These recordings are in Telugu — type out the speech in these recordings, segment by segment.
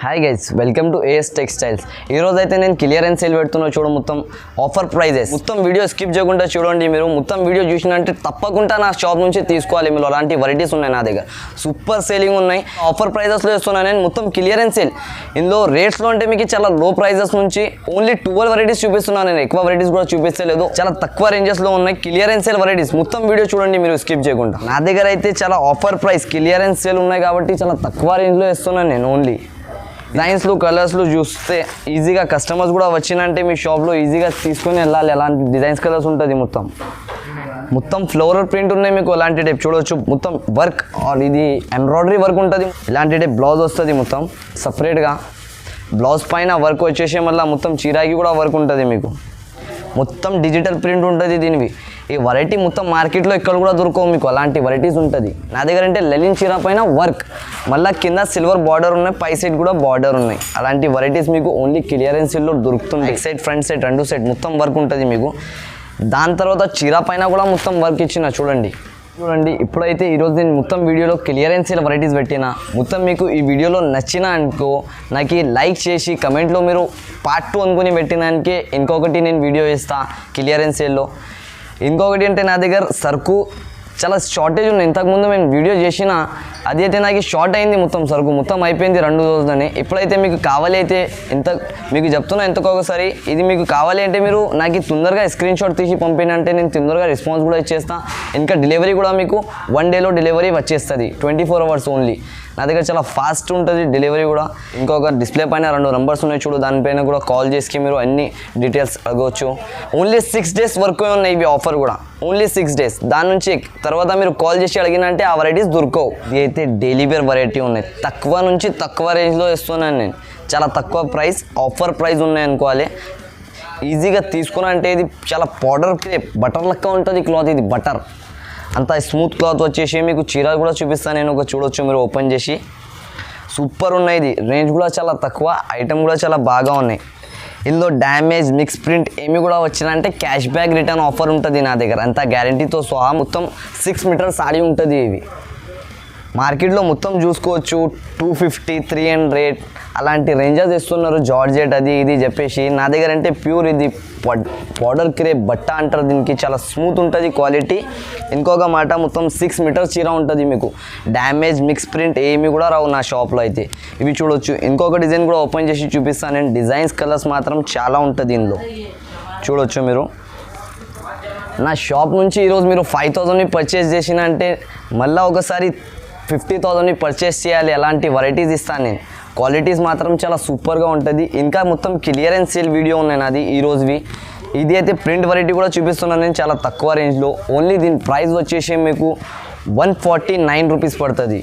Hi guys, welcome to AS textiles. ఈరోజు అయితే నేను క్లియరెన్స్ సేల్ పెడుతున్నా. చూడు, మొత్తం ఆఫర్ ప్రైజెస్. మొత్తం వీడియో స్కిప్ చేయకుండా చూడండి. మీరు మొత్తం వీడియో చూసినంటే తప్పకుండా నా షాప్ నుంచి తీసుకోవాలి. మీరు అలాంటి వెరైటీస్ ఉన్నాయి నా దగ్గర, సూపర్ సేలింగ్ ఉన్నాయి. ఆఫర్ ప్రైజెస్లో ఇస్తున్నాను నేను. మొత్తం క్లియరెన్స్ సేల్. ఇందులో రేట్స్లో అంటే మీకు చాలా లో ప్రైజెస్ నుంచి ఓన్లీ 12 వెరైటీస్ చూపిస్తున్నాను నేను. ఎక్కువ వెరైటీస్ కూడా చూపిస్తలేదు, చాలా తక్కువ రేంజెస్లో ఉన్నాయి క్లియరెన్స్ సేల్ వెరైటీస్. మొత్తం వీడియో చూడండి మీరు స్కిప్ చేయకుండా. నా దగ్గర అయితే చాలా ఆఫర్ ప్రైస్ క్లియరెన్స్ సేల్ ఉన్నాయి కాబట్టి చాలా తక్కువ రేంజ్లో ఇస్తున్నాను నేను. ఓన్లీ డిజైన్స్లు కలర్స్లు చూస్తే ఈజీగా కస్టమర్స్ కూడా వచ్చినంటే మీ షాప్లో ఈజీగా తీసుకొని వెళ్ళాలి. ఎలాంటి డిజైన్స్ కలర్స్ ఉంటుంది. మొత్తం ఫ్లోరల్ ప్రింట్ ఉన్నాయి మీకు. ఎలాంటి టైప్ చూడవచ్చు. మొత్తం వర్క్ ఇది ఎంబ్రాయిడరీ వర్క్ ఉంటుంది. ఇలాంటి టైప్ బ్లౌజ్ వస్తుంది. మొత్తం సపరేట్గా బ్లౌజ్ పైన వర్క్ వచ్చేసి మళ్ళీ మొత్తం చీరాకి కూడా వర్క్ ఉంటుంది మీకు. మొత్తం డిజిటల్ ప్రింట్ ఉంటుంది దీనివి. ఈ వెరైటీ మొత్తం మార్కెట్లో ఎక్కడ కూడా దొరకవు మీకు. అలాంటి వెరైటీస్ ఉంటుంది నా దగ్గర. అంటే లెలిన్ చీర పైన వర్క్, మళ్ళీ కింద సిల్వర్ బార్డర్ ఉన్నాయి, పై సైడ్ కూడా బార్డర్ ఉన్నాయి. అలాంటి వెరైటీస్ మీకు ఓన్లీ క్లియరెన్స్లో దొరుకుతుంది. బ్యాక్ సైడ్, ఫ్రంట్ సైడ్, రెండు సైడ్ మొత్తం వర్క్ ఉంటుంది మీకు. దాని తర్వాత చీర పైన కూడా మొత్తం వర్క్ ఇచ్చిన చూడండి. ఇప్పుడైతే ఈరోజు నేను మొత్తం వీడియోలో క్లియరెన్స్ వెరైటీస్ పెట్టినా. మొత్తం మీకు ఈ వీడియోలో నచ్చిన అనుకో నాకు లైక్ చేసి కమెంట్లో మీరు పార్ట్ 2 అనుకుని పెట్టినానికి ఇంకొకటి నేను వీడియో ఇస్తాను క్లియరెన్స్ సేల్లో. ఇంకొకటి అంటే నా దగ్గర సరుకు చాలా షార్టేజ్ ఉంది. ఇంతకుముందు నేను వీడియో చేసిన అది అయితే నాకు షార్ట్ అయింది. మొత్తం సరుకు మొత్తం అయిపోయింది 2 రోజులని. ఇప్పుడైతే మీకు కావాలి అయితే మీకు చెప్తున్నా ఎంతకొకసారి. ఇది మీకు కావాలి అంటే మీరు నాకు తొందరగా స్క్రీన్ షాట్ తీసి పంపినంటే నేను తొందరగా రెస్పాన్స్ కూడా ఇచ్చేస్తాను. ఇంకా డెలివరీ కూడా మీకు 1 డేలో డెలివరీ వచ్చేస్తుంది. 24 అవర్స్ ఓన్లీ. నా దగ్గర చాలా ఫాస్ట్ ఉంటుంది డెలివరీ కూడా. ఇంకొక డిస్ప్లే పైన 2 నంబర్స్ ఉన్నాయి చూడు, దానిపైన కూడా కాల్ చేసి మీరు అన్ని డీటెయిల్స్ అడగవచ్చు. ఓన్లీ 6 డేస్ వరకు ఉన్నాయి ఇవి ఆఫర్ కూడా. Only 6 days. దాని నుంచి తర్వాత మీరు కాల్ చేసి అడిగినంటే ఆ వెరైటీస్ దొరకవు. ఇది అయితే డైలీ వేర్ వెరైటీ ఉన్నాయి. తక్కువ నుంచి తక్కువ రేంజ్లో ఇస్తున్నాను నేను. చాలా తక్కువ ప్రైస్, ఆఫర్ ప్రైస్ ఉన్నాయి అనుకోవాలి. ఈజీగా తీసుకున్నా అంటే ఇది చాలా పౌడర్ క్రేప్ బటర్ లెక్క ఉంటుంది క్లాత్. ఇది బటర్ అంత స్మూత్ క్లాత్ వచ్చేసి మీకు. చీర కూడా చూపిస్తాను నేను, ఒక చూడొచ్చు మీరు ఓపెన్ చేసి. సూపర్ ఉన్నాయి. ఇది రేంజ్ కూడా చాలా తక్కువ, ఐటమ్ కూడా చాలా బాగా ఉన్నాయి. ఇందులో డ్యామేజ్, మిక్స్ ప్రింట్ ఏమి కూడా వచ్చినంటే క్యాష్ బ్యాక్ రిటర్న్ ఆఫర్ ఉంటుంది నా దగ్గర. అంత గ్యారంటీతో సహా మొత్తం 6 మీటర్ సారీ ఉంటుంది. ఇవి మార్కెట్లో మొత్తం చూసుకోవచ్చు 250, 300 అలాంటి రేంజెస్ ఇస్తున్నారు. జార్జెట్ అది ఇది చెప్పేసి. నా దగ్గర అంటే ప్యూర్ ఇది పౌడర్ క్రేప్ బట్ట అంటారు దీనికి. చాలా స్మూత్ ఉంటుంది క్వాలిటీ. ఇంకొక మాట మొత్తం 6 మీటర్స్ చీర ఉంటుంది మీకు. డ్యామేజ్, మిక్స్ ప్రింట్ ఏమి కూడా రావు నా షాప్లో అయితే. ఇవి చూడొచ్చు. ఇంకొక డిజైన్ కూడా ఓపెన్ చేసి చూపిస్తాను నేను. డిజైన్స్ కలర్స్ మాత్రం చాలా ఉంటుంది ఇందులో. చూడొచ్చు మీరు. నా షాప్ నుంచి ఈరోజు మీరు 5,000 పర్చేస్ చేసిన అంటే మళ్ళీ ఒకసారి 50,000 పర్చేస్ చేయాలి. అలాంటి వెరైటీస్ ఇస్తాను నేను. క్వాలిటీస్ మాత్రం చాలా సూపర్గా ఉంటుంది. ఇంకా మొత్తం క్లియరెన్స్ సేల్ వీడియో ఉన్నాయి నాది ఈరోజువి. ఇది అయితే ప్రింట్ వెరైటీ కూడా చూపిస్తున్నాను నేను చాలా తక్కువ రేంజ్లో. ఓన్లీ దీని ప్రైస్ వచ్చేసి మీకు 149 రూపీస్ పడుతుంది.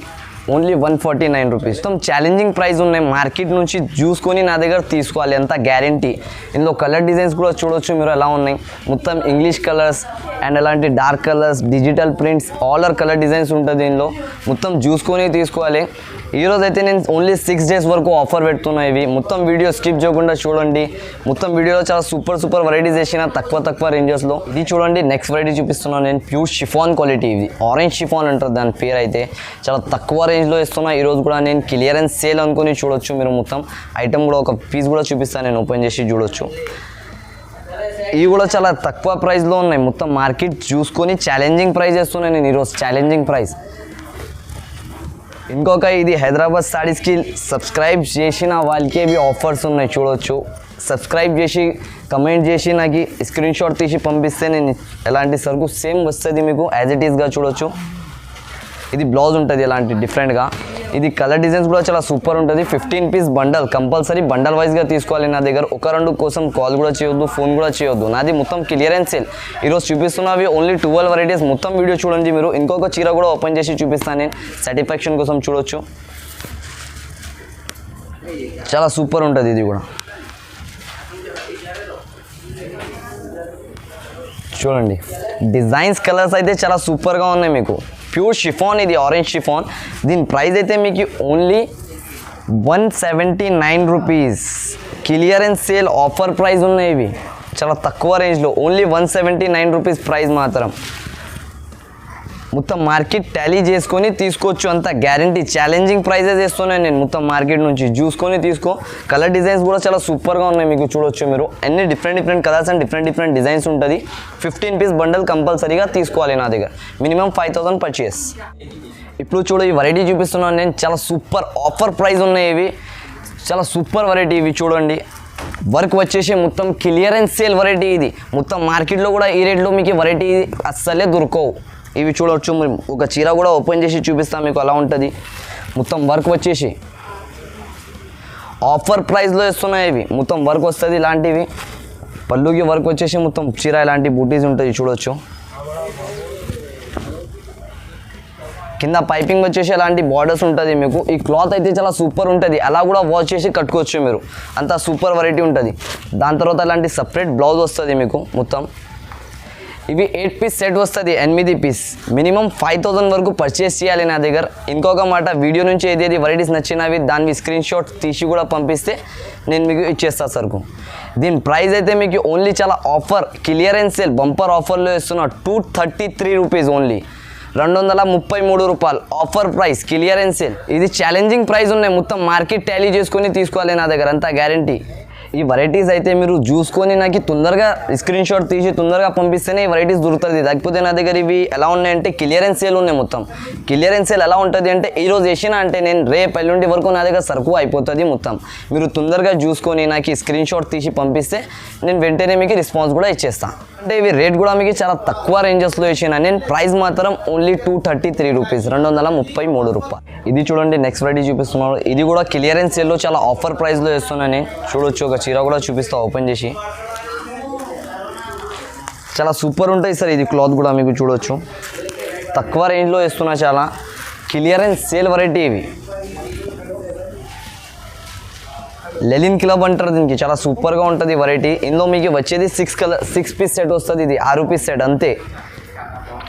Only 149 rupees. మొత్తం ఛాలెంజింగ్ ప్రైస్ ఉన్నాయి. మార్కెట్ నుంచి చూసుకొని నా దగ్గర తీసుకోవాలి, అంత గ్యారంటీ. ఇందులో కలర్ డిజైన్స్ కూడా చూడొచ్చు మీరు ఎలా ఉన్నాయి. మొత్తం ఇంగ్లీష్ కలర్స్ అండ్ అలాంటి dark colours, digital prints, all colour designs ఉంటుంది దీనిలో. మొత్తం చూసుకొని తీసుకోవాలి. ఈరోజు అయితే నేను ఓన్లీ 6 డేస్ వరకు ఆఫర్ పెడుతున్నా. ఇవి మొత్తం వీడియో స్కిప్ చేయకుండా చూడండి. మొత్తం వీడియోలో చాలా సూపర్ వెరైటీస్ వేసిన తక్కువ రేంజెస్లో. ఇది చూడండి, నెక్స్ట్ వెరైటీ చూపిస్తున్నాను నేను. Pure chiffon quality. ఇది ఆరెంజ్ షిఫాన్ అంటారు దాని పేరు. అయితే చాలా తక్కువ రేంజ్లో ఇస్తున్నా ఈరోజు కూడా నేను. క్లియరెన్స్ సేల్ అనుకుని చూడొచ్చు మీరు. మొత్తం ఐటమ్ కూడా ఒక పీస్ కూడా చూపిస్తాను నేను, ఓపెన్ చేసి చూడొచ్చు. ఇవి కూడా చాలా తక్కువ ప్రైస్లో ఉన్నాయి. మొత్తం మార్కెట్ చూసుకొని ఛాలెంజింగ్ ప్రైస్ ఇస్తున్నాను నేను ఈరోజు. Challenging price. ఇంకొక ఇది హైదరాబాద్ సారీస్కి సబ్స్క్రైబ్ చేసిన వాళ్ళకి ఇవి ఆఫర్స్ ఉన్నాయి చూడవచ్చు. సబ్స్క్రైబ్ చేసి కమెంట్ చేసి నాకు స్క్రీన్ షాట్ తీసి పంపిస్తే నేను ఎలాంటి సరుకు సేమ్ వస్తుంది మీకు యాజ్ ఇట్ ఈస్గా చూడొచ్చు. ఇది బ్లౌజ్ ఉంటుంది ఎలాంటి డిఫరెంట్గా. ఇది కలర్ డిజైన్స్ కూడా చాలా సూపర్ ఉంటుంది. 15 పీస్ బండల్ కంపల్సరీ బండల్ వైజ్గా తీసుకోవాలి నా దగ్గర. 1-2 కోసం కాల్ కూడా చేయొద్దు, ఫోన్ కూడా చేయొద్దు. నాది మొత్తం క్లియరెన్స్ సేల్. ఈరోజు చూపిస్తున్నవి ఓన్లీ 12 వెరైటీస్. మొత్తం వీడియో చూడండి మీరు. ఇంకొక చీర కూడా ఓపెన్ చేసి చూపిస్తాను నేను, సాటిస్ఫాక్షన్ కోసం చూడొచ్చు. చాలా సూపర్ ఉంటుంది ఇది కూడా. చూడండి డిజైన్స్, కలర్స్ అయితే చాలా సూపర్గా ఉన్నాయి మీకు. Pure chiffon. ఇది ఆరెంజ్ షిఫాన్. దీని ప్రైస్ అయితే మీకు only 179 rupees. Clearance sale offer price ఉన్నాయి ఇవి. చాలా తక్కువ రేంజ్లో ఓన్లీ 179 రూపీస్ ప్రైస్ మాత్రం. మొత్తం మార్కెట్ టాలీ చేసుకొని తీసుకోవచ్చు, అంత గ్యారంటీ. ఛాలెంజింగ్ ప్రైజెస్ వేస్తున్నాను నేను మొత్తం మార్కెట్ నుంచి. చూసుకొని తీసుకో. కలర్ డిజైన్స్ కూడా చాలా సూపర్గా ఉన్నాయి, మీకు చూడొచ్చు మీరు. అన్ని different colours and different designs ఉంటుంది. 15 పీస్ బండల్ కంపల్సరీగా తీసుకోవాలి నా దగ్గర. Minimum 5000 purchase. ఇప్పుడు చూడు, ఈ వెరైటీ చూపిస్తున్నాను నేను. చాలా సూపర్ ఆఫర్ ప్రైస్ ఉన్నాయి ఇవి. చాలా సూపర్ వెరైటీ ఇవి చూడండి. వర్క్ వచ్చేసి మొత్తం క్లియరెన్స్ సేల్ వెరైటీ ఇది. మొత్తం మార్కెట్లో కూడా ఈ రేట్లో మీకు వెరైటీ అస్సలే దొరకవు. ఇవి చూడవచ్చు. ఒక చీర కూడా ఓపెన్ చేసి చూపిస్తాను మీకు అలా ఉంటుంది. మొత్తం వర్క్ వచ్చేసి ఆఫర్ ప్రైస్లో ఇస్తున్నాయి ఇవి. మొత్తం వర్క్ వస్తుంది ఇలాంటివి. పళ్ళుకి వర్క్ వచ్చేసి మొత్తం చీర ఇలాంటి బూటీస్ ఉంటుంది చూడొచ్చు. కింద పైపింగ్ వచ్చేసి అలాంటి బార్డర్స్ ఉంటుంది మీకు. ఈ క్లాత్ అయితే చాలా సూపర్ ఉంటుంది. అలా కూడా వాష్ చేసి కట్టుకోవచ్చు మీరు. అంత సూపర్ వెరైటీ ఉంటుంది. దాని తర్వాత అలాంటి సపరేట్ బ్లౌజ్ వస్తుంది మీకు మొత్తం. ఇవి 8 పీస్ సెట్ వస్తుంది, 8 పీస్. మినిమం 5000 వరకు పర్చేస్ చేయాలి నా దగ్గర. ఇంకొక మాట, వీడియో నుంచి ఏదేది వెరైటీస్ నచ్చినవి దానివి స్క్రీన్ షాట్ తీసి కూడా పంపిస్తే నేను మీకు ఇచ్చేస్తాను సరుకు. దీని ప్రైస్ అయితే మీకు ఓన్లీ చాలా ఆఫర్ క్లియరెన్స్ సేల్ బంపర్ ఆఫర్లో ఇస్తున్నా. 233 రూపీస్ ఓన్లీ. 233 రూపాయలు ఆఫర్ ప్రైస్ క్లియరెన్స్ సేల్. ఇది ఛాలెంజింగ్ ప్రైస్ ఉన్నాయి. మొత్తం మార్కెట్ టాలీ చేసుకొని తీసుకోవాలి నా దగ్గర, అంతా గ్యారంటీ. ఈ వెరైటీస్ అయితే మీరు చూసుకొని నాకు తొందరగా స్క్రీన్ షాట్ తీసి తొందరగా పంపిస్తేనే ఈ వెరైటీస్ దొరుకుతుంది. లేకపోతే నా దగ్గర ఇవి ఎలా ఉన్నాయంటే క్లియరెన్స్ సేల్ ఉన్నాయి మొత్తం. క్లియరెన్స్ సేల్ ఎలా ఉంటుంది అంటే ఈరోజు వేసిన అంటే నేను రేపు ఎల్లుండి వరకు నా దగ్గర సరుకు అయిపోతుంది మొత్తం. మీరు తొందరగా చూసుకొని నాకు స్క్రీన్ షాట్ తీసి పంపిస్తే నేను వెంటనే మీకు రెస్పాన్స్ కూడా ఇచ్చేస్తాను. అంటే ఇవి రేట్ కూడా మీకు చాలా తక్కువ రేంజెస్లో ఇచ్చిన నేను. ప్రైస్ మాత్రం ఓన్లీ 233 రూపీస్, 233 రూపాయలు. ఇది చూడండి, నెక్స్ట్ వెరైటీ చూపిస్తున్నాను. ఇది కూడా క్లియరెన్స్ సేల్లో చాలా ఆఫర్ ప్రైస్లో ఇస్తున్నాను నేను. చూడొచ్చు, ఒక చీర కూడా చూపిస్తా ఓపెన్ చేసి. చాలా సూపర్ ఉంటుంది సార్. ఇది క్లాత్ కూడా మీకు చూడొచ్చు. తక్కువ రేంజ్లో ఇస్తున్నా, చాలా క్లియరెన్స్ సేల్ వెరైటీ ఇవి. లెలిన్ క్లబ్ అంటారు దీనికి. చాలా సూపర్గా ఉంటుంది వెరైటీ. ఇందులో మీకు వచ్చేది 6 పీస్ సెట్ వస్తుంది. ఇది 6 పీస్ సెట్ అంతే.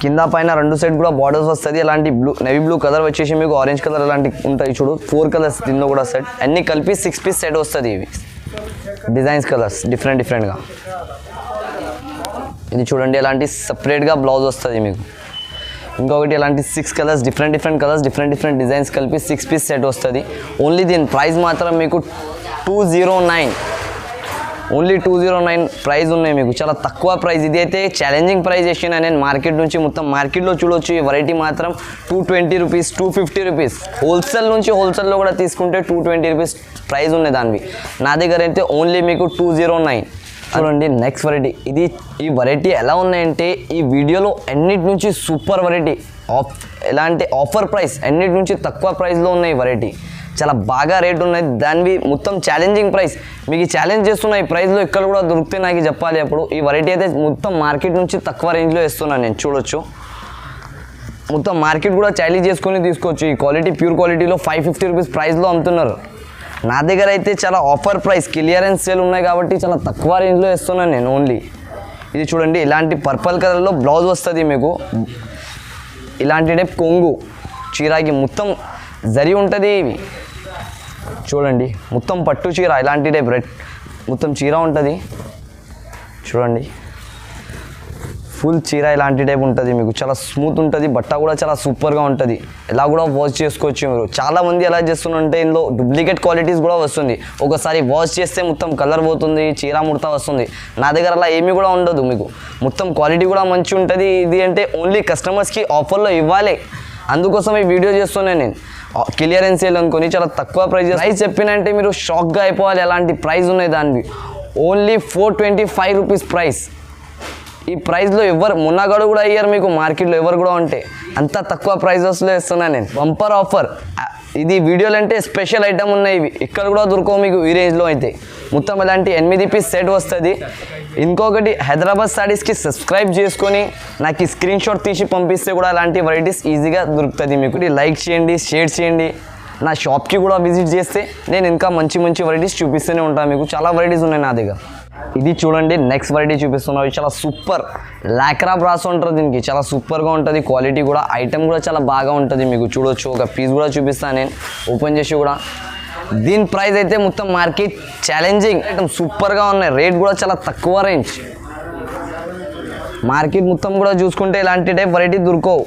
కింద పైన 2 సెట్ కూడా బార్డర్స్ వస్తుంది. అలాంటి నేవీ బ్లూ కలర్ వచ్చేసి మీకు ఆరెంజ్ కలర్ అలాంటి ఉంటాయి చూడు. 4 కలర్స్ దీనిలో కూడా సెట్. అన్ని కలిపి 6 పీస్ సెట్ వస్తుంది. ఇవి డిజైన్స్ కలర్స్ డిఫరెంట్గా. ఇది చూడండి, ఎలాంటి సపరేట్గా బ్లౌజ్ వస్తుంది మీకు. ఇంకొకటి ఎలాంటి 6 colours different colours different designs కలిపి 6 పీస్ సెట్ వస్తుంది. ఓన్లీ దీని ప్రైస్ మాత్రం మీకు 209, ఓన్లీ 209 ప్రైస్ ఉన్నాయి మీకు. చాలా తక్కువ ప్రైస్. ఇది అయితే ఛాలెంజింగ్ ప్రైస్ వేసిన నేను మార్కెట్ నుంచి. మొత్తం మార్కెట్లో చూడొచ్చు ఈ వెరైటీ మాత్రం 220 రూపీస్, 250 రూపీస్. హోల్సేల్ నుంచి హోల్సేల్లో కూడా తీసుకుంటే 220 రూపీస్ ప్రైస్ ఉన్నాయి దానివి. నా దగ్గర అయితే ఓన్లీ మీకు 209. చూడండి నెక్స్ట్ వెరైటీ. ఈ వెరైటీ ఎలా ఉన్నాయంటే ఈ వీడియోలో అన్నిటి నుంచి సూపర్ వెరైటీ. ఎలాంటి ఆఫర్ ప్రైస్, అన్నిటి నుంచి తక్కువ ప్రైస్లో ఉన్నాయి ఈ వెరైటీ. చాలా బాగా రేట్ ఉన్నాయి దానివి. మొత్తం ఛాలెంజింగ్ ప్రైస్. మీకు ఛాలెంజ్ చేస్తున్నాయి ఈ ప్రైస్లో ఎక్కడ కూడా దొరికితే నాకు చెప్పాలి. అప్పుడు ఈ వెరైటీ అయితే మొత్తం మార్కెట్ నుంచి తక్కువ రేంజ్లో ఇస్తున్నాను నేను. చూడొచ్చు, మొత్తం మార్కెట్ కూడా ఛాలెంజ్ చేసుకొని తీసుకోవచ్చు. ఈ క్వాలిటీ ప్యూర్ క్వాలిటీలో 550 రూపీస్ ప్రైస్లో అమ్ముతున్నారు. నా దగ్గర అయితే చాలా ఆఫర్ ప్రైస్ క్లియరెన్స్ సేల్ ఉన్నాయి కాబట్టి చాలా తక్కువ రేంజ్లో ఇస్తున్నాను నేను ఓన్లీ. ఇది చూడండి, ఇలాంటి పర్పుల్ కలర్లో బ్లౌజ్ వస్తుంది మీకు. ఇలాంటి టైప్ కొంగు చీరాకి మొత్తం జరి ఉంటుంది. ఇవి చూడండి, మొత్తం పట్టు చీర ఇలాంటి టైప్ రెడ్ మొత్తం చీర ఉంటుంది. చూడండి, ఫుల్ చీర ఇలాంటి టైప్ ఉంటుంది మీకు. చాలా స్మూత్ ఉంటుంది. బట్ట కూడా చాలా సూపర్గా ఉంటుంది. ఇలా కూడా వాష్ చేసుకోవచ్చు మీరు. చాలామంది ఎలా చేస్తుందంటే ఇందులో డూప్లికేట్ క్వాలిటీస్ కూడా వస్తుంది. ఒకసారి వాష్ చేస్తే మొత్తం కలర్ పోతుంది, చీర ముడత వస్తుంది. నా దగ్గర అలా ఏమీ కూడా ఉండదు మీకు. మొత్తం క్వాలిటీ కూడా మంచిగా ఉంటుంది. ఇది అంటే ఓన్లీ కస్టమర్స్కి ఆఫర్లో ఇవ్వాలి, అందుకోసం ఈ వీడియో చేస్తున్నాను నేను. క్లియరెన్స్ సేల్ అనుకొని చాలా తక్కువ ప్రైస్ చెప్పినంటే మీరు షాక్గా అయిపోవాలి. ఎలాంటి ప్రైస్ ఉన్నాయి దానివి. Only 425 rupees price. ఈ ప్రైస్లో ఎవరు మున్నగాడు కూడా అయ్యారు మీకు మార్కెట్లో ఎవరు కూడా ఉంటే. అంత తక్కువ ప్రైజెస్లో ఇస్తున్నాను నేను. Bumper offer. ఇది వీడియోలు అంటే స్పెషల్ ఐటమ్ ఉన్నాయి. ఇవి ఇక్కడ కూడా దొరకవు మీకు ఈ రేంజ్లో అయితే. మొత్తం ఇలాంటి 8 పీస్ సెట్ వస్తుంది. ఇంకొకటి, హైదరాబాద్ సారీస్కి సబ్స్క్రైబ్ చేసుకొని నాకు ఈ స్క్రీన్ షాట్ తీసి పంపిస్తే కూడా అలాంటి వెరైటీస్ ఈజీగా దొరుకుతుంది మీకు. లైక్ చేయండి, షేర్ చేయండి. నా షాప్కి కూడా విజిట్ చేస్తే నేను ఇంకా మంచి వెరైటీస్ చూపిస్తూనే ఉంటాను మీకు. చాలా వెరైటీస్ ఉన్నాయి నా దగ్గర. ఇది చూడండి, నెక్స్ట్ వెరైటీ చూపిస్తున్నాను. చాలా సూపర్ లాక్రా బ్రాస్ ఉంటారు దీనికి. చాలా సూపర్గా ఉంటుంది. క్వాలిటీ కూడా, ఐటమ్ కూడా చాలా బాగా ఉంటుంది మీకు. చూడొచ్చు, ఒక పీస్ కూడా చూపిస్తాను నేను ఓపెన్ చేసి కూడా. దీని ప్రైస్ అయితే మొత్తం మార్కెట్ ఛాలెంజింగ్ ఐటమ్ సూపర్గా ఉన్నాయి. రేట్ కూడా చాలా తక్కువ రేంజ్. మార్కెట్ మొత్తం కూడా చూసుకుంటే ఇలాంటి టైప్ వెరైటీ దొరకవు.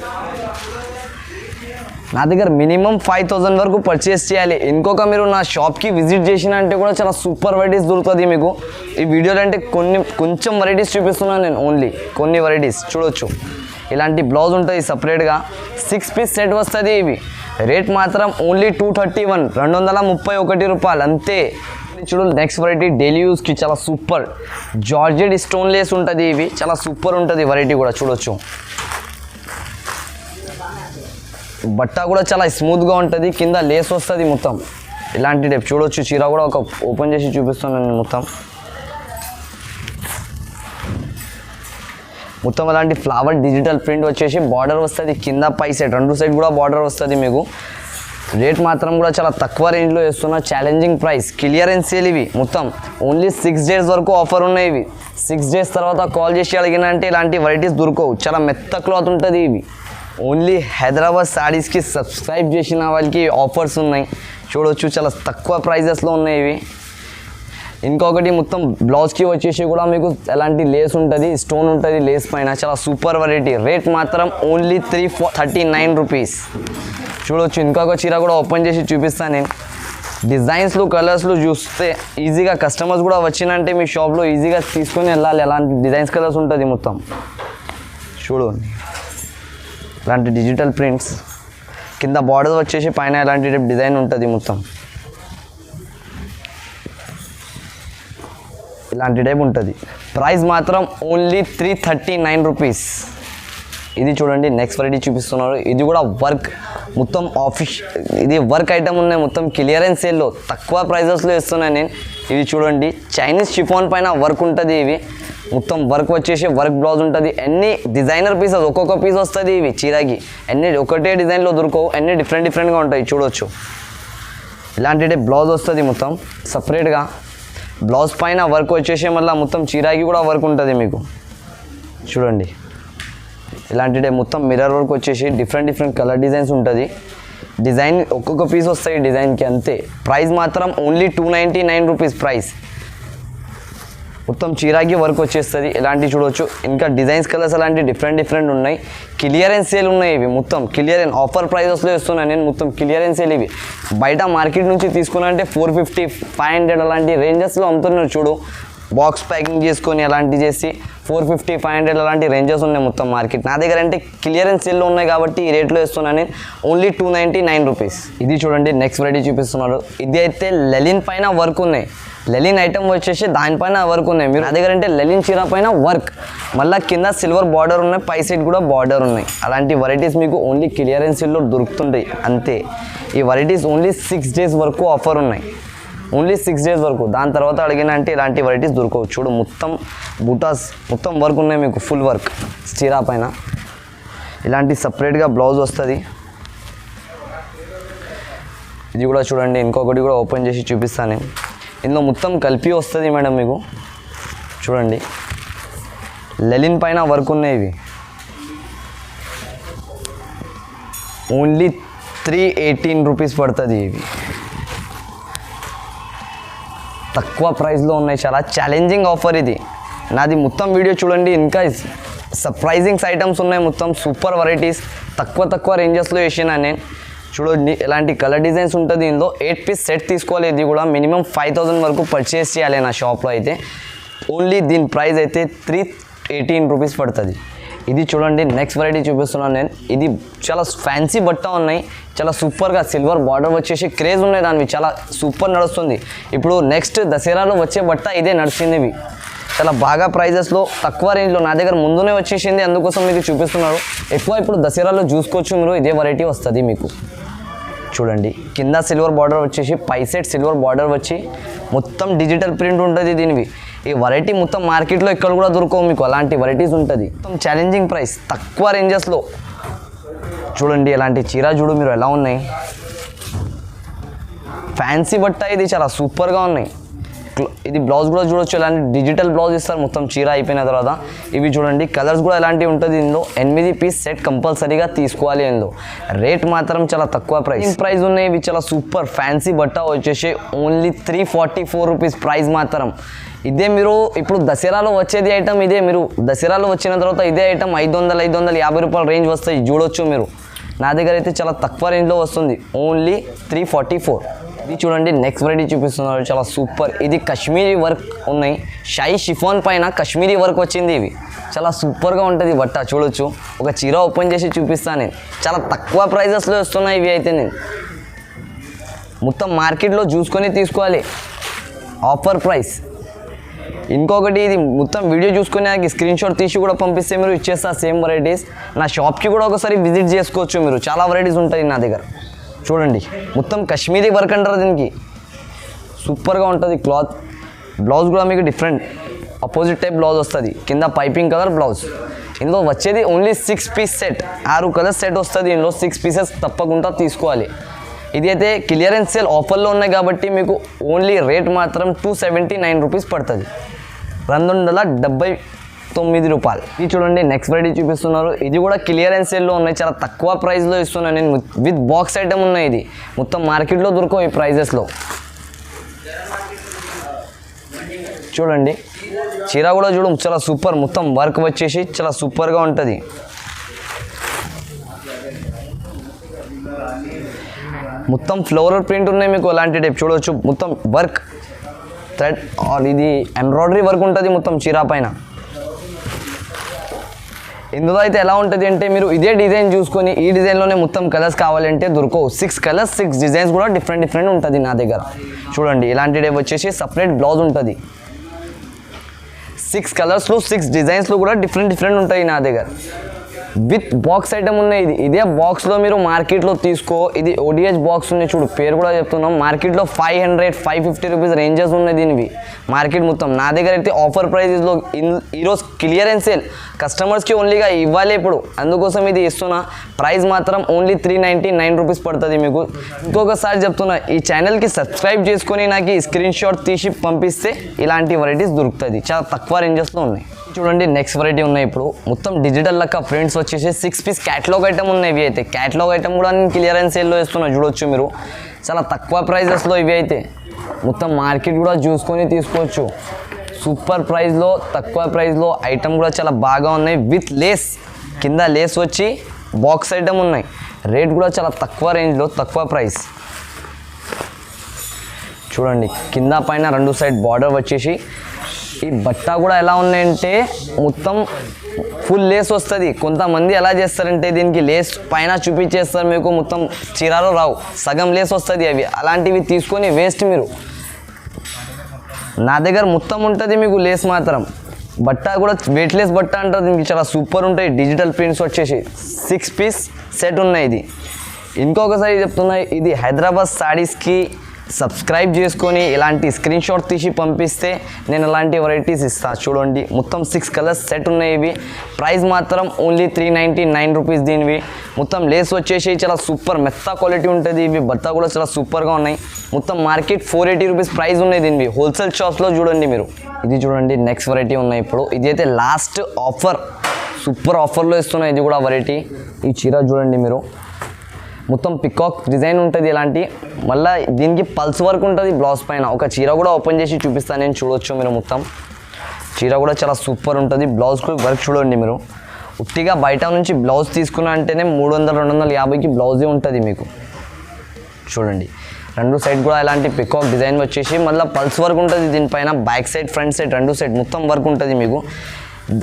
నా దగ్గర మినిమం 5000 వరకు పర్చేస్ చేయాలి. ఇంకొక మీరు నా షాప్కి విజిట్ చేసిన అంటే కూడా చాలా సూపర్ వెరైటీస్ దొరుకుతుంది మీకు. ఈ వీడియోలో అంటే కొంచెం వెరైటీస్ చూపిస్తున్నాను నేను, ఓన్లీ కొన్ని వెరైటీస్ చూడొచ్చు. ఇలాంటి బ్లౌజ్ ఉంటుంది సపరేట్గా, 6 పీస్ సెట్ వస్తుంది. ఇవి రేట్ మాత్రం ఓన్లీ 231, 231 రూపాయలు అంతే. చూడు నెక్స్ట్ వెరైటీ డైలీ యూస్కి చాలా సూపర్ జార్జెట్ స్టోన్ లేస్ ఉంటుంది. ఇవి చాలా సూపర్ ఉంటుంది వెరైటీ కూడా చూడొచ్చు. బట్ట కూడా చాలా స్మూత్గా ఉంటుంది, కింద లేస్ వస్తుంది మొత్తం. ఇలాంటి టైప్ చూడొచ్చు. చీర కూడా ఒక ఓపెన్ చేసి చూపిస్తున్నాను నేను మొత్తం. మొత్తం అలాంటి ఫ్లవర్ డిజిటల్ ప్రింట్ వచ్చేసి బార్డర్ వస్తుంది, కింద పై సైడ్ 2 సైడ్ కూడా బార్డర్ వస్తుంది మీకు. రేట్ మాత్రం కూడా చాలా తక్కువ రేంజ్లో వేస్తున్నా, ఛాలెంజింగ్ ప్రైస్, క్లియరెన్స్ సేల్. ఇవి మొత్తం ఓన్లీ 6 డేస్ వరకు ఆఫర్ ఉన్నాయి. ఇవి 6 డేస్ తర్వాత కాల్ చేసి అడిగిన అంటే ఇలాంటి వెరైటీస్ దొరకవు. చాలా మెత్త క్లాత్ ఉంటుంది. ఇవి ఓన్లీ హైదరాబాద్ సారీస్కి సబ్స్క్రైబ్ చేసిన వాళ్ళకి ఆఫర్స్ ఉన్నాయి చూడొచ్చు. చాలా తక్కువ ప్రైజెస్లో ఉన్నాయి ఇవి. ఇంకొకటి మొత్తం బ్లౌజ్కి వచ్చేసి కూడా మీకు ఎలాంటి లేస్ ఉంటుంది, స్టోన్ ఉంటుంది లేస్ పైన. చాలా సూపర్ వెరైటీ. రేట్ మాత్రం ఓన్లీ 339 రూపీస్ చూడొచ్చు. ఇంకొక చీర కూడా ఓపెన్ చేసి చూపిస్తాను నేను. డిజైన్స్లు కలర్స్లు చూస్తే ఈజీగా కస్టమర్స్ కూడా వచ్చినంటే మీ షాప్లో ఈజీగా తీసుకొని వెళ్ళాలి. ఎలాంటి డిజైన్స్ కలర్స్ ఉంటుంది మొత్తం చూడండి. ఇలాంటి డిజిటల్ ప్రింట్స్, కింద బార్డర్ వచ్చేసి పైన ఎలాంటి డిజైన్ ఉంటుంది మొత్తం. ఇలాంటి టైప్ ఉంటుంది. ప్రైస్ మాత్రం ఓన్లీ 339 రూపీస్. ఇది చూడండి నెక్స్ట్ వెరైటీ చూపిస్తున్నారు. ఇది కూడా వర్క్ మొత్తం ఇది వర్క్ ఐటమ్ ఉన్నాయి మొత్తం. క్లియరెన్స్ సేల్లో తక్కువ ప్రైజెస్లో ఇస్తున్నాను నేను. ఇది చూడండి చైనీస్ షిఫాన్ పైన వర్క్ ఉంటుంది. ఇవి మొత్తం వర్క్ వచ్చేసి వర్క్ బ్లౌజ్ ఉంటుంది. అన్ని డిజైనర్ పీసెస్, ఒక్కొక్క పీస్ వస్తుంది ఇవి చీరకి. అన్ని ఒకటే డిజైన్లో దొరకవు, అన్ని డిఫరెంట్గా ఉంటాయి చూడవచ్చు. ఇలాంటి బ్లౌజ్ వస్తుంది మొత్తం సపరేట్గా. బ్లౌజ్ పైన వర్క్ వచ్చేసి మళ్ళీ మొత్తం చీరకి కూడా వర్క్ ఉంటుంది మీకు చూడండి. ఇలాంటి మొత్తం మిర్రర్ వర్క్ వచ్చేసి డిఫరెంట్ కలర్ డిజైన్స్ ఉంటుంది. డిజైన్ ఒక్కొక్క పీస్ వస్తాయి డిజైన్కి అంతే. ప్రైస్ మాత్రం ఓన్లీ 299 రూపీస్ ప్రైస్. మొత్తం చీరాకి వర్క్ వచ్చేస్తుంది. ఇలాంటి చూడవచ్చు. ఇంకా డిజైన్స్ కలర్స్ అలాంటి డిఫరెంట్ ఉన్నాయి. క్లియరెన్స్ సేల్ ఉన్నాయి ఇవి మొత్తం. క్లియరెన్స్ ఆఫర్ ప్రైజెస్లో ఇస్తున్నాను నేను మొత్తం. క్లియరెన్స్ సేల్ ఇవి. బయట మార్కెట్ నుంచి తీసుకున్నానంటే 450, 500 అలాంటి రేంజెస్లో అమ్ముతున్నారు చూడు. బాక్స్ ప్యాకింగ్ చేసుకొని అలాంటి చేసి 450, 500 అలాంటి రేంజెస్ ఉన్నాయి మొత్తం మార్కెట్. నా దగ్గర అంటే క్లియరెన్స్ సేల్లో ఉన్నాయి కాబట్టి ఈ రేట్లో ఇస్తున్నాను నేను ఓన్లీ 299 రూపీస్. ఇది చూడండి నెక్స్ట్ వెరైటీ చూపిస్తున్నారు. ఇది అయితే లెలిన్ పైన వర్క్ ఉన్నాయి. లెలిన్ ఐటమ్ వచ్చేసి దానిపైన వర్క్ ఉన్నాయి. మీరు నా దగ్గర అంటే లెలిన్ చీర పైన వర్క్, మళ్ళీ కింద సిల్వర్ బార్డర్ ఉన్నాయి, పై సైడ్ కూడా బార్డర్ ఉన్నాయి. అలాంటి వెరైటీస్ మీకు ఓన్లీ క్లియరెన్స్ సేల్లో దొరుకుతుంటాయి అంతే. ఈ వెరైటీస్ ఓన్లీ 6 డేస్ వరకు ఆఫర్ ఉన్నాయి. ఓన్లీ 6 డేస్ వరకు. దాని తర్వాత అడిగిన అంటే ఇలాంటి వెరైటీస్ దొరకవచ్చు. చూడు మొత్తం బూటాస్ మొత్తం వర్క్ ఉన్నాయి మీకు, ఫుల్ వర్క్ చీర పైన. ఇలాంటి సపరేట్గా బ్లౌజ్ వస్తుంది. ఇది కూడా చూడండి. ఇంకొకటి కూడా ఓపెన్ చేసి చూపిస్తాను. ఇందులో మొత్తం కలిపి వస్తుంది మేడం మీకు చూడండి. లెలిన్ పైన వర్క్ ఉన్నాయి ఇవి. ఓన్లీ 318 రూపీస్ పడుతుంది ఇవి. తక్కువ ప్రైస్లో ఉన్నాయి. చాలా ఛాలెంజింగ్ ఆఫర్ ఇది. నాది మొత్తం వీడియో చూడండి. ఇంకా సర్ప్రైజింగ్స్ ఐటమ్స్ ఉన్నాయి మొత్తం. సూపర్ వెరైటీస్ తక్కువ రేంజెస్లో వేసినా నేను చూడండి. ఎలాంటి కలర్ డిజైన్స్ ఉంటుంది ఇందులో. 8 పీస్ సెట్ తీసుకోవాలి. ఇది కూడా మినిమం 5000 వరకు పర్చేస్ చేయాలి నా షాప్లో అయితే. ఓన్లీ దీని ప్రైస్ అయితే 318 రూపీస్ పడుతుంది. ఇది చూడండి నెక్స్ట్ వెరైటీ చూపిస్తున్నాను నేను. ఇది చాలా ఫ్యాన్సీ బట్ట ఉన్నాయి. చాలా సూపర్గా సిల్వర్ బార్డర్ వచ్చేసి క్రేజ్ ఉన్నాయి దానివి. చాలా సూపర్ నడుస్తుంది. ఇప్పుడు నెక్స్ట్ దసరాలో వచ్చే బట్ట ఇదే నడిచింది. ఇవి చాలా బాగా ప్రైజెస్లో తక్కువ రేంజ్లో నా దగ్గర ముందునే వచ్చేసింది, అందుకోసం మీకు చూపిస్తున్నారు. ఎక్కువ ఇప్పుడు దసరాలో చూసుకోవచ్చు మీరు. ఇదే వెరైటీ వస్తుంది మీకు చూడండి. కింద సిల్వర్ బార్డర్ వచ్చేసి పై సైడ్ సిల్వర్ బార్డర్ వచ్చి మొత్తం డిజిటల్ ప్రింట్ ఉంటుంది దీనివి. ఈ వెరైటీ మొత్తం మార్కెట్లో ఇక్కడ కూడా దొరకవు మీకు. అలాంటి వెరైటీస్ ఉంటుంది. మొత్తం ఛాలెంజింగ్ ప్రైస్ తక్కువ రేంజెస్లో చూడండి. ఎలాంటి చీర చూడు మీరు ఎలా ఉన్నాయి. ఫ్యాన్సీ బట్ట ఇది చాలా సూపర్గా ఉన్నాయి. ఇది బ్లౌజ్ కూడా చూడొచ్చు. ఇలాంటి డిజిటల్ బ్లౌజ్ ఇస్తారు మొత్తం చీర అయిపోయిన తర్వాత. ఇవి చూడండి కలర్స్ కూడా ఎలాంటివి ఉంటుంది ఇందులో. 8 పీస్ సెట్ కంపల్సరీగా తీసుకోవాలి ఇందులో. రేట్ మాత్రం చాలా తక్కువ ప్రైస్ ఉన్నాయి. ఇవి చాలా సూపర్ ఫ్యాన్సీ బట్ట వచ్చేసి ఓన్లీ 344 రూపీస్ ప్రైస్ మాత్రం. ఇదే మీరు ఇప్పుడు దసరాలో వచ్చేది ఐటమ్ ఇదే. మీరు దసరాలో వచ్చిన తర్వాత ఇదే ఐటమ్ 550 రూపాయల రేంజ్ వస్తాయి చూడొచ్చు మీరు. నా దగ్గర అయితే చాలా తక్కువ రేంజ్లో వస్తుంది, ఓన్లీ 344. ఇది చూడండి నెక్స్ట్ వెరైటీ చూపిస్తున్నారు, చాలా సూపర్. ఇది కశ్మీరీ వర్క్ ఉన్నాయి, షై షిఫాన్ పైన కశ్మీరీ వర్క్ వచ్చింది. ఇవి చాలా సూపర్గా ఉంటుంది బట్ట, చూడొచ్చు. ఒక చీర ఓపెన్ చేసి చూపిస్తాను నేను. చాలా తక్కువ ప్రైజెస్లో వస్తున్నాయి ఇవి అయితే. నేను మొత్తం మార్కెట్లో చూసుకొని తీసుకోవాలి, ఆఫర్ ప్రైస్. ఇంకొకటి, ఇది మొత్తం వీడియో చూసుకొని నాకు స్క్రీన్ షాట్ తీసి కూడా పంపిస్తే మీరు ఇచ్చేస్తా సేమ్ వెరైటీస్. నా షాప్కి కూడా ఒకసారి విజిట్ చేసుకోవచ్చు మీరు, చాలా వెరైటీస్ ఉంటాయి నా దగ్గర. చూడండి మొత్తం కశ్మీరీ వర్క్ అంటారు దీనికి, సూపర్గా ఉంటుంది క్లాత్. బ్లౌజ్ కూడా మీకు డిఫరెంట్ అపోజిట్ టైప్ బ్లౌజ్ వస్తుంది, కింద పైపింగ్ కలర్ బ్లౌజ్. ఇందులో వచ్చేది only 6 piece set, 6 colour set వస్తుంది. ఇందులో 6 పీసెస్ తప్పకుండా తీసుకోవాలి. ఇది అయితే క్లియరెన్స్ సేల్ ఆఫర్లో ఉన్నాయి కాబట్టి మీకు ఓన్లీ రేట్ మాత్రం 279 రూపీస్ పడుతుంది, 279 రూపాయలు. ఇది చూడండి నెక్స్ట్ వెరైటీ చూపిస్తున్నారు, ఇది కూడా క్లియరెన్స్ సేల్లో ఉన్నాయి, చాలా తక్కువ ప్రైస్లో ఇస్తున్నాను నేను. విత్ బాక్స్ ఐటమ్ ఉన్నాయి, ఇది మొత్తం మార్కెట్లో దొరకవు ఈ ప్రైజెస్లో. చూడండి చీర కూడా చూడు, చాలా సూపర్. మొత్తం వర్క్ వచ్చేసి చాలా సూపర్గా ఉంటుంది. మొత్తం ఫ్లోరల్ ప్రింట్ ఉన్నాయి మీకు, అలాంటి టైప్ చూడవచ్చు. మొత్తం వర్క్ థ్రెడ్ ఆర్ ఇది ఎంబ్రాయిడరీ వర్క్ ఉంటుంది మొత్తం చీర పైన. ఇందులో అయితే ఎలా ఉంటుంది అంటే, మీరు ఇదే డిజైన్ చూసుకొని ఈ డిజైన్లోనే మొత్తం కలర్స్ కావాలంటే దొరకవు. 6 కలర్స్ 6 డిజైన్స్ కూడా డిఫరెంట్ ఉంటుంది నా దగ్గర. చూడండి ఇలాంటి టైప్ వచ్చేసి సపరేట్ బ్లౌజ్ ఉంటుంది. 6 కలర్స్లో 6 డిజైన్స్లో కూడా డిఫరెంట్ ఉంటాయి నా దగ్గర. విత్ బాక్స్ ఐటమ్ ఉన్నాయి. ఇదే బాక్స్లో మీరు మార్కెట్లో తీసుకో, ఇది ODH బాక్స్ ఉన్నాయి చూడు, పేరు కూడా చెప్తున్నాం. మార్కెట్లో 500-550 రూపీస్ రేంజెస్ ఉన్నాయి దీనివి మార్కెట్ మొత్తం. నా దగ్గర అయితే ఆఫర్ ప్రైజెస్లో ఈరోజు క్లియరెన్స్ సేల్ కస్టమర్స్కి ఓన్లీగా ఇవ్వాలి ఇప్పుడు, అందుకోసం ఇది ఇస్తున్నా. ప్రైస్ మాత్రం ఓన్లీ 399 రూపీస్ పడుతుంది మీకు. ఇంకొకసారి చెప్తున్నా, ఈ ఛానల్కి సబ్స్క్రైబ్ చేసుకొని నాకు స్క్రీన్ షాట్ తీసి పంపిస్తే ఇలాంటి వెరైటీస్ దొరుకుతుంది, చాలా తక్కువ రేంజెస్లో ఉన్నాయి. చూడండి నెక్స్ట్ వెరైటీ ఉన్నాయి ఇప్పుడు, మొత్తం డిజిటల్ లెక్క ప్రింట్స్ వచ్చేసి 6 పీస్ క్యాటలాగ్ ఐటమ్ ఉన్నాయి. ఇవి అయితే క్యాటలాగ్ ఐటమ్ కూడా నేను క్లియరెన్స్ సేల్లో ఇస్తున్నా, చూడొచ్చు మీరు. చాలా తక్కువ ప్రైజెస్లో ఇవి అయితే, మొత్తం మార్కెట్ కూడా చూసుకొని తీసుకోవచ్చు. సూపర్ ప్రైస్లో, తక్కువ ప్రైస్లో ఐటమ్ కూడా చాలా బాగా ఉన్నాయి. విత్ లేస్, కింద లేస్ వచ్చి బాక్స్ ఐటమ్ ఉన్నాయి. రేట్ కూడా చాలా తక్కువ రేంజ్లో, తక్కువ ప్రైస్. చూడండి కింద పైన 2 సైడ్ బార్డర్ వచ్చేసి. ఈ బట్ట కూడా ఎలా ఉన్నాయంటే మొత్తం ఫుల్ లేస్ వస్తుంది. కొంతమంది ఎలా చేస్తారంటే దీనికి లేస్ పైన చూపించేస్తారు మీకు, మొత్తం చీరలో రావు, సగం లేస్ వస్తుంది. అవి అలాంటివి తీసుకొని వేస్ట్ మీరు. నా దగ్గర మొత్తం ఉంటుంది మీకు లేస్ మాత్రం. బట్ట కూడా వెయిట్లెస్ బట్ట అంటారు దీనికి, చాలా సూపర్ ఉంటాయి. డిజిటల్ ప్రింట్స్ వచ్చేసి 6 పీస్ సెట్ ఉన్నాయి. ఇది ఇంకొకసారి చెప్తున్నా, ఇది హైదరాబాద్ సారీస్కి సబ్స్క్రైబ్ చేసుకొని ఇలాంటి స్క్రీన్ షాట్ తీసి పంపిస్తే నేను అలాంటి వెరైటీస్ ఇస్తాను. చూడండి మొత్తం 6 కలర్స్ సెట్ ఉన్నాయి. ఇవి ప్రైస్ మాత్రం ఓన్లీ 399 రూపీస్ దీనివి. మొత్తం లేస్ వచ్చేసి చాలా సూపర్ మెత్త క్వాలిటీ ఉంటుంది. ఇవి బట్ట కూడా చాలా సూపర్గా ఉన్నాయి. మొత్తం మార్కెట్ 480 రూపీస్ ప్రైస్ ఉన్నాయి దీనివి హోల్సేల్ షాప్స్లో. చూడండి మీరు, ఇది చూడండి నెక్స్ట్ వెరైటీ ఉన్నాయి ఇప్పుడు. ఇది అయితే లాస్ట్ ఆఫర్, సూపర్ ఆఫర్లో ఇస్తున్నాయి. ఇది కూడా వెరైటీ. ఈ చీర చూడండి మీరు, మొత్తం పికాక్ డిజైన్ ఉంటుంది ఇలాంటి. మళ్ళీ దీనికి పల్స్ వర్క్ ఉంటుంది బ్లౌజ్ పైన. ఒక చీర కూడా ఓపెన్ చేసి చూపిస్తాను నేను, చూడొచ్చు మీరు. మొత్తం చీర కూడా చాలా సూపర్ ఉంటుంది. బ్లౌజ్ వర్క్ చూడండి మీరు. ఉట్టిగా బయట నుంచి బ్లౌజ్ తీసుకున్నా అంటేనే 300-250కి బ్లౌజే ఉంటుంది మీకు. చూడండి 2 సైడ్ కూడా ఇలాంటి పికాక్ డిజైన్ వచ్చేసి, మళ్ళీ పల్స్ వర్క్ ఉంటుంది దీనిపైన. Back side front side 2 side మొత్తం వర్క్ ఉంటుంది మీకు.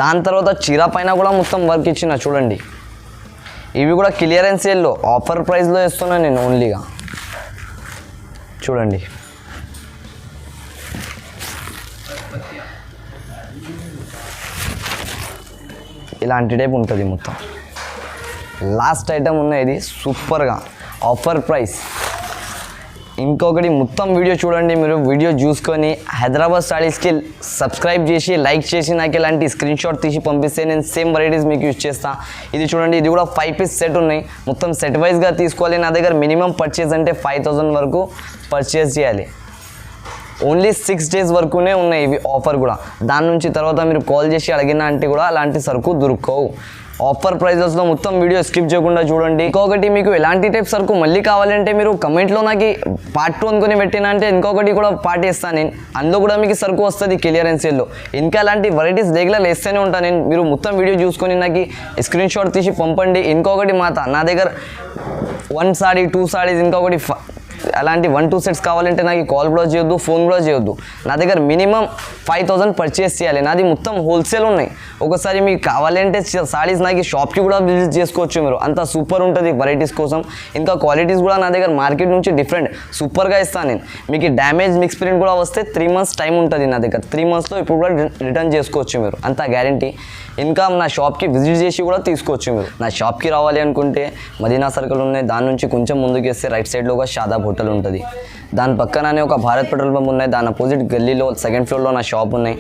దాని తర్వాత చీర పైన కూడా మొత్తం వర్క్ ఇచ్చిన చూడండి. ఇవి కూడా క్లియరెన్స్ సేల్లో ఆఫర్ ప్రైస్లో ఇస్తున్నాను నేను ఓన్లీగా. చూడండి ఇలాంటి టైప్ ఉంటుంది మొత్తం. లాస్ట్ ఐటమ్ ఉన్నాయి, ఇది సూపర్గా ఆఫర్ ప్రైస్. ఇంకొకటి మొత్తం వీడియో చూడండి మీరు. వీడియో చూసుకొని హైదరాబాద్ సారీస్కి సబ్స్క్రైబ్ చేసి లైక్ చేసి నాకు ఇలాంటి స్క్రీన్ షాట్ తీసి పంపిస్తే నేను సేమ్ వెరైటీస్ మీకు యూజ్ చేస్తాను. ఇది చూడండి, ఇది కూడా 5 పీస్ సెట్ ఉన్నాయి. మొత్తం సెట్ వైజ్గా తీసుకోవాలి. నా దగ్గర మినిమం పర్చేజ్ అంటే 5000 వరకు పర్చేజ్ చేయాలి. ఓన్లీ 6 డేస్ వరకునే ఉన్నాయి ఇవి ఆఫర్ కూడా. దాని నుంచి తర్వాత మీరు కాల్ చేసి అడిగినా అంటే కూడా అలాంటి సరుకు దొరకవు. ఆఫర్ ప్రైజెస్లో మొత్తం వీడియో స్కిప్ చేయకుండా చూడండి. ఇంకొకటి మీకు ఎలాంటి టైప్ సరుకు మళ్ళీ కావాలంటే మీరు కమెంట్లో నాకు పార్ట్ 2 అనుకుని పెట్టినా అంటే ఇంకొకటి కూడా పార్ట్ వేస్తాను నేను, అందులో కూడా మీకు సరుకు వస్తుంది క్లియరెన్స్ సేల్లో. ఇంకా అలాంటి వెరైటీస్ రెగ్యులర్ వేస్తూనే ఉంటాను నేను. మీరు మొత్తం వీడియో చూసుకొని నాకు స్క్రీన్ షాట్ తీసి పంపండి. ఇంకొకటి నా దగ్గర 1 సారీ 2 సారీస్ ఇంకొకటి అలాంటి 1-2 సెట్స్ కావాలంటే నాకు కాల్ కూడా చేయొద్దు, ఫోన్ కూడా చేయొద్దు. నా దగ్గర మినిమం 5,000 పర్చేస్ చేయాలి. నాది మొత్తం హోల్సేల్ ఉన్నాయి. ఒకసారి మీకు కావాలంటే సారీస్ నాకు షాప్కి కూడా విజిట్ చేసుకోవచ్చు మీరు. అంత సూపర్ ఉంటుంది వెరైటీస్ కోసం. ఇంకా క్వాలిటీస్ కూడా నా దగ్గర మార్కెట్ నుంచి డిఫరెంట్ సూపర్గా ఇస్తాను నేను. మీకు డ్యామేజ్ మిక్స్ ప్రింట్ కూడా వస్తే 3 months టైం ఉంటుంది నా దగ్గర. 3 monthsలో ఇప్పుడు కూడా రిటర్న్ చేసుకోవచ్చు మీరు, అంత గ్యారంటీ. ఇంకా నా షాప్కి విజిట్ చేసి కూడా తీసుకోవచ్చు మీరు. నా షాప్కి రావాలి అనుకుంటే మదీనా సర్కిల్ ఉన్నాయి, దాని నుంచి కొంచెం ముందుకు వేస్తే రైట్ సైడ్లో ఒక షాదాబ్ హోటల్ ఉంటుంది. దాని పక్కననే ఒక భారత్ పెట్రోల్ పంప్ ఉన్నాయి. దాని అపోజిట్ గల్లీలో 2nd floorలో నా షాప్ ఉన్నాయి.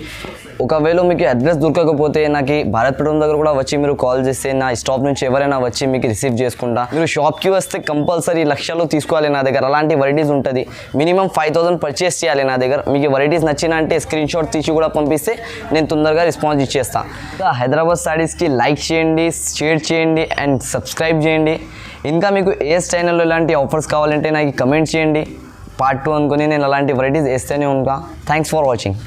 ఒకవేళ మీకు అడ్రస్ దొరకకపోతే నాకు భారత్ పెట్రోల్ దగ్గర కూడా వచ్చి మీరు కాల్ చేస్తే నా స్టాప్ నుంచి ఎవరైనా వచ్చి మీకు రిసీవ్ చేసుకుంటా. మీరు షాప్కి వస్తే కంపల్సరీ లక్షలు తీసుకోవాలి నా దగ్గర. అలాంటి వెరైటీస్ ఉంటుంది. మినిమం 5,000 పర్చేస్ చేయాలి నా దగ్గర. మీకు వెరైటీస్ నచ్చిన అంటే స్క్రీన్ షాట్ తీసి కూడా పంపిస్తే నేను తొందరగా రెస్పాన్స్ ఇచ్చేస్తాను. హైదరాబాద్ సారీస్కి లైక్ చేయండి, షేర్ చేయండి అండ్ సబ్స్క్రైబ్ చేయండి. ఇంకా మీకు ఏఎస్ ఛానల్లో ఇలాంటి ఆఫర్స్ కావాలంటే నాకు కమెంట్ చేయండి. పార్ట్ 2 అనుకుని నేను అలాంటి వెరైటీస్ వేస్తూనే ఉంటాను. Thanks for watching.